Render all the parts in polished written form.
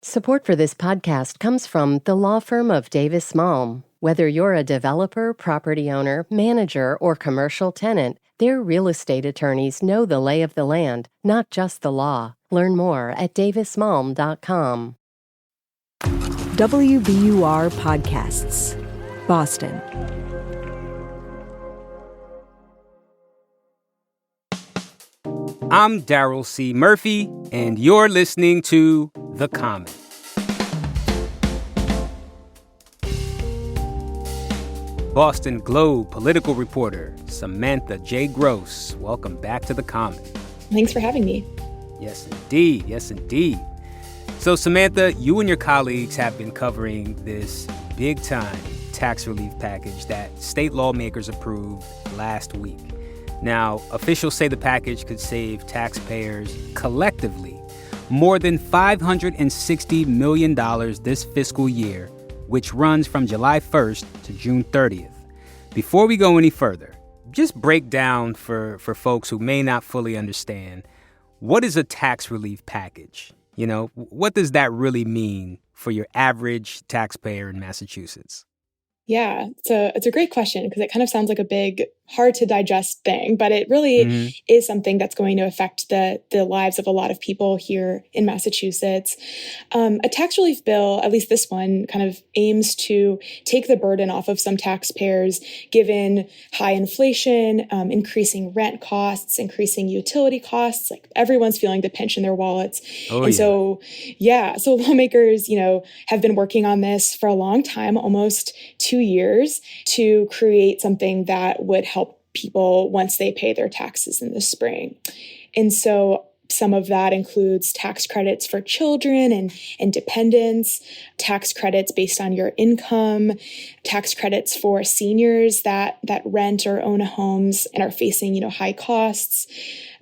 Support for this podcast comes from the law firm of Davis Malm. Whether you're a developer, property owner, manager, or commercial tenant, their real estate attorneys know the lay of the land, not just the law. Learn more at davismalm.com. WBUR Podcasts, Boston. I'm Daryl C. Murphy, and you're listening to The Common. Boston Globe political reporter Samantha J. Gross, welcome back to The Common. Thanks for having me. Yes, indeed. Yes, indeed. So, Samantha, you and your colleagues have been covering this big-time tax relief package that state lawmakers approved last week. Now, officials say the package could save taxpayers collectively more than $560 million this fiscal year, which runs from July 1st to June 30th. Before we go any further, just break down for folks who may not fully understand, what is a tax relief package? You know, what does that really mean for your average taxpayer in Massachusetts? Yeah, it's a great question because it kind of sounds like a big, hard to digest thing, but it really is something that's going to affect the lives of a lot of people here in Massachusetts. A tax relief bill, at least this one, kind of aims to take the burden off of some taxpayers given high inflation, increasing rent costs, increasing utility costs. Like everyone's feeling the pinch in their wallets. So lawmakers, have been working on this for a long time, almost 2 years, to create something that would help people once they pay their taxes in the spring. And so some of that includes tax credits for children and dependents, tax credits based on your income, tax credits for seniors that rent or own homes and are facing, high costs,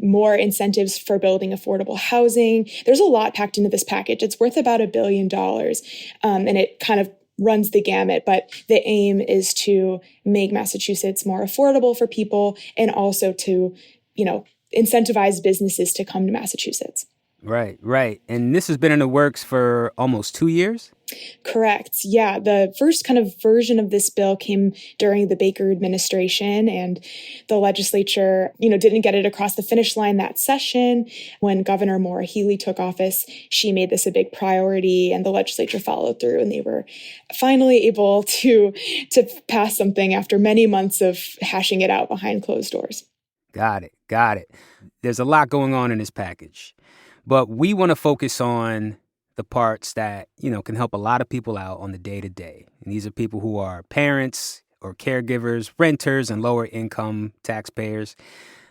more incentives for building affordable housing. There's a lot packed into this package. It's worth about $1 billion. And it kind of runs the gamut, but the aim is to make Massachusetts more affordable for people and also to, incentivize businesses to come to Massachusetts. Right. And this has been in the works for almost 2 years? Correct. Yeah. The first kind of version of this bill came during the Baker administration, and the legislature, didn't get it across the finish line that session. When Governor Maura Healey took office, she made this a big priority, and the legislature followed through, and they were finally able to pass something after many months of hashing it out behind closed doors. Got it. There's a lot going on in this package, but we want to focus on the parts that, can help a lot of people out on the day-to-day. And these are people who are parents or caregivers, renters, and lower income taxpayers.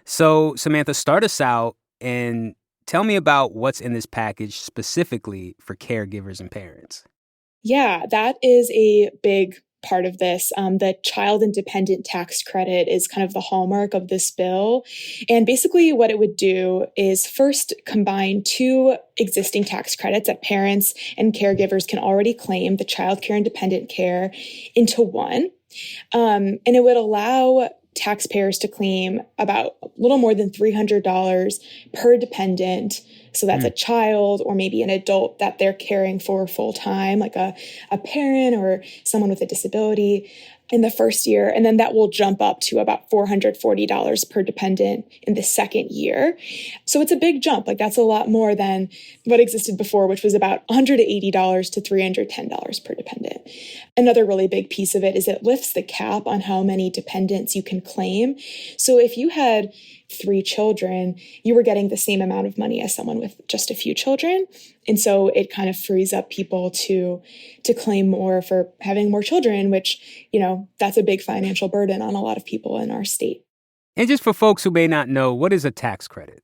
So, Samantha, start us out and tell me about what's in this package specifically for caregivers and parents. Yeah, that is a big part of this. The child and dependent tax credit is kind of the hallmark of this bill. And basically what it would do is first combine two existing tax credits that parents and caregivers can already claim, the child care and dependent care, into one. And it would allow taxpayers to claim about a little more than $300 per dependent. So that's a child or maybe an adult that they're caring for full time, like a parent or someone with a disability in the first year. And then that will jump up to about $440 per dependent in the second year. So it's a big jump. Like that's a lot more than what existed before, which was about $180 to $310 per dependent. Another really big piece of it is it lifts the cap on how many dependents you can claim. So if you had 3 children, you were getting the same amount of money as someone with just a few children. And so it kind of frees up people to claim more for having more children, which, that's a big financial burden on a lot of people in our state. And just for folks who may not know, what is a tax credit?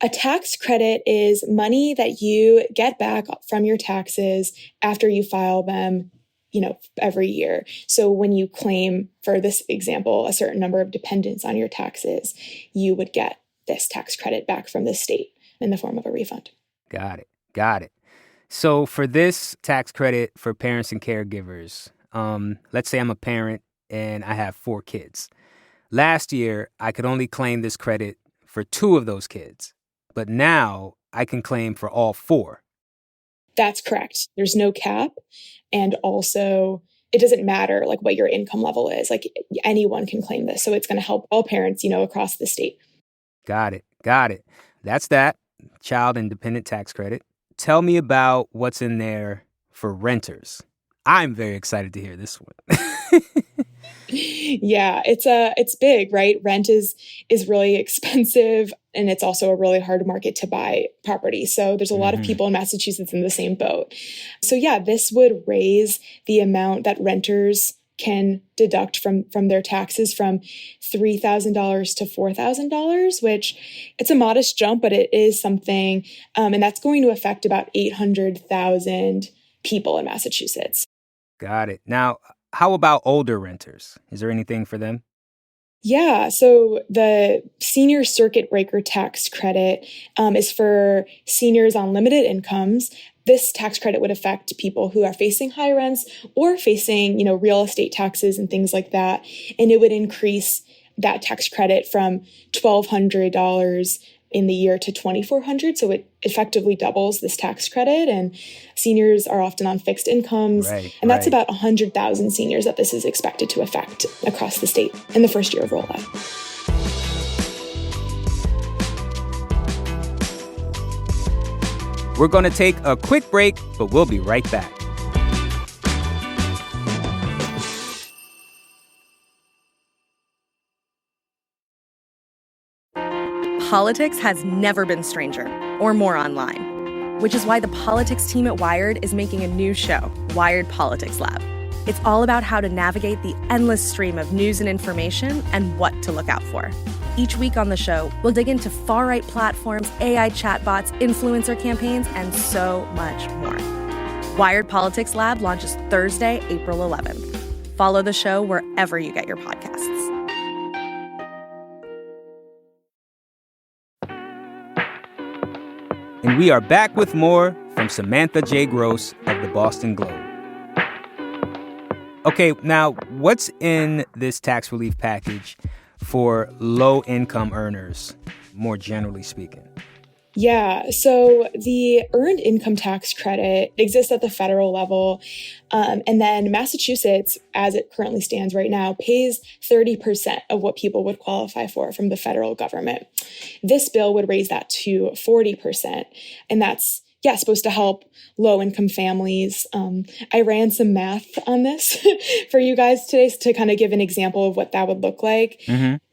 A tax credit is money that you get back from your taxes after you file them, every year. So when you claim, for this example, a certain number of dependents on your taxes, you would get this tax credit back from the state in the form of a refund. Got it. So for this tax credit for parents and caregivers, let's say I'm a parent and I have 4 kids. Last year, I could only claim this credit for 2 of those kids, but now I can claim for all 4. That's correct. There's no cap. And also, it doesn't matter like what your income level is. Like anyone can claim this. So it's going to help all parents, across the state. Got it. Got it. That's that. Child Independent Tax Credit. Tell me about what's in there for renters. I'm very excited to hear this one. Yeah, it's big, right? Rent is really expensive, and it's also a really hard market to buy property. So there's a lot of people in Massachusetts in the same boat. So yeah, this would raise the amount that renters can deduct from their taxes from $3,000 to $4,000, which it's a modest jump, but it is something, and that's going to affect about 800,000 people in Massachusetts. Got it. Now, how about older renters? Is there anything for them? Yeah, so the senior circuit breaker tax credit is for seniors on limited incomes. This tax credit would affect people who are facing high rents or facing, real estate taxes and things like that. And it would increase that tax credit from $1,200 in the year to $2,400. So it effectively doubles this tax credit. And seniors are often on fixed incomes. And that's about 100,000 seniors that this is expected to affect across the state in the first year of rollout. We're going to take a quick break, but we'll be right back. Politics has never been stranger or more online, which is why the politics team at Wired is making a new show, Wired Politics Lab. It's all about how to navigate the endless stream of news and information and what to look out for. Each week on the show, we'll dig into far-right platforms, AI chatbots, influencer campaigns, and so much more. Wired Politics Lab launches Thursday, April 11th. Follow the show wherever you get your podcasts. And we are back with more from Samantha J. Gross of the Boston Globe. Okay, now what's in this tax relief package for low-income earners, more generally speaking? Yeah, so the earned income tax credit exists at the federal level. And then Massachusetts, as it currently stands right now, pays 30% of what people would qualify for from the federal government. This bill would raise that to 40%. And that's, supposed to help low-income families. I ran some math on this for you guys today to kind of give an example of what that would look like.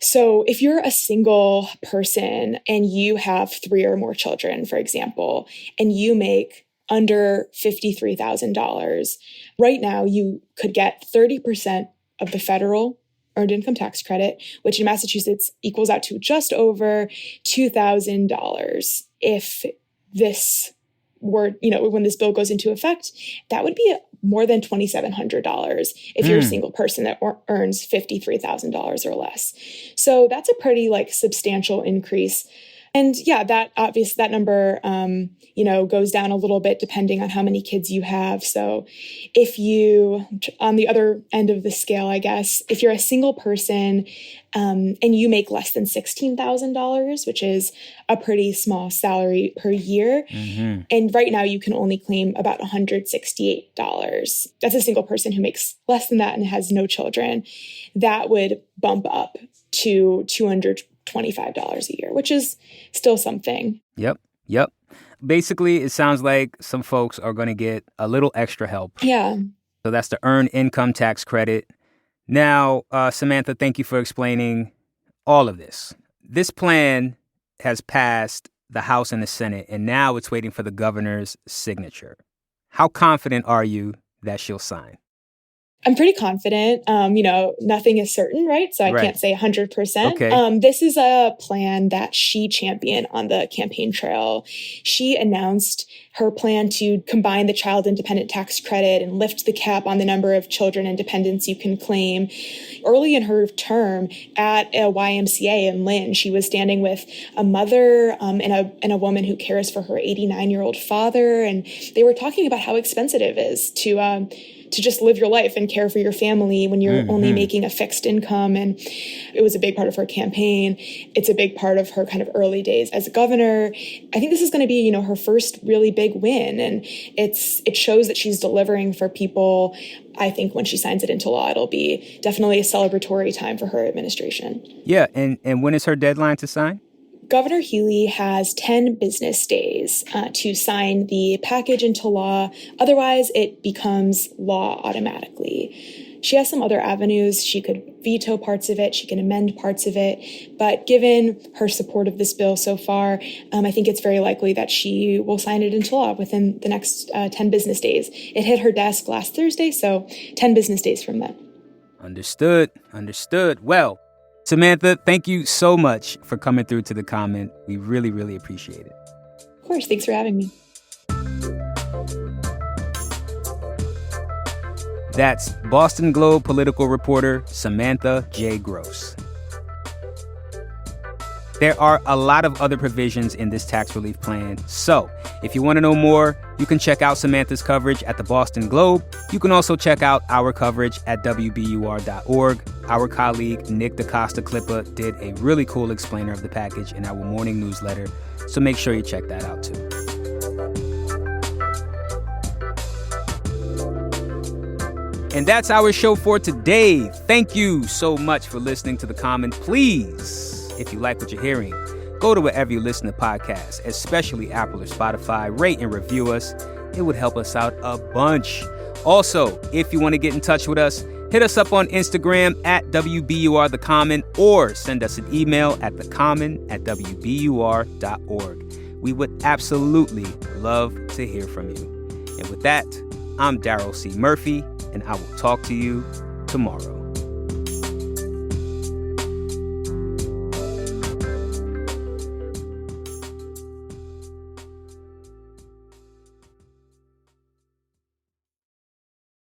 So if you're a single person and you have 3 or more children, for example, and you make under $53,000, right now you could get 30% of the federal earned income tax credit, which in Massachusetts equals out to just over $2,000. If this were, when this bill goes into effect, that would be more than $2,700 if you're a single person that earns $53,000 or less. So that's a pretty substantial increase. And that number, goes down a little bit depending on how many kids you have. So if you, on the other end of the scale, I guess, if you're a single person and you make less than $16,000, which is a pretty small salary per year, and right now you can only claim about $168. That's a single person who makes less than that and has no children. That would bump up to $225 a year, which is still something. Yep. Basically, it sounds like some folks are going to get a little extra help. Yeah. So that's the earned income tax credit. Now, Samantha, thank you for explaining all of this. This plan has passed the House and the Senate, and now it's waiting for the governor's signature. How confident are you that she'll sign? I'm pretty confident. Nothing is certain, right? So I can't say 100%. Okay. This is a plan that she championed on the campaign trail. She announced her plan to combine the child independent tax credit and lift the cap on the number of children and dependents you can claim. Early in her term at a YMCA in Lynn, she was standing with a mother and a woman who cares for her 89-year-old father. And they were talking about how expensive it is to just live your life and care for your family when you're only making a fixed income. And it was a big part of her campaign. It's a big part of her kind of early days as a governor. I think this is going to be, her first really big big win. And it shows that she's delivering for people. I think when she signs it into law, it'll be definitely a celebratory time for her administration. Yeah. And when is her deadline to sign? Governor Healey has 10 business days to sign the package into law. Otherwise, it becomes law automatically. She has some other avenues. She could veto parts of it. She can amend parts of it. But given her support of this bill so far, I think it's very likely that she will sign it into law within the next 10 business days. It hit her desk last Thursday, so 10 business days from then. Understood. Well, Samantha, thank you so much for coming through to The Comment. We really, really appreciate it. Of course. Thanks for having me. That's Boston Globe political reporter Samantha J. Gross. There are a lot of other provisions in this tax relief plan, so if you want to know more, you can check out Samantha's coverage at the Boston Globe. You can also check out our coverage at WBUR.org. Our colleague Nick DaCosta-Clippa did a really cool explainer of the package in our morning newsletter, so make sure you check that out too. And that's our show for today. Thank you so much for listening to The Comment. Please, if you like what you're hearing, go to wherever you listen to podcasts, especially Apple or Spotify. Rate and review us. It would help us out a bunch. Also, if you want to get in touch with us, hit us up on Instagram at WBUR The Comment or send us an email at thecomment@WBUR.org. We would absolutely love to hear from you. And with that, I'm Daryl C. Murphy, and I will talk to you tomorrow.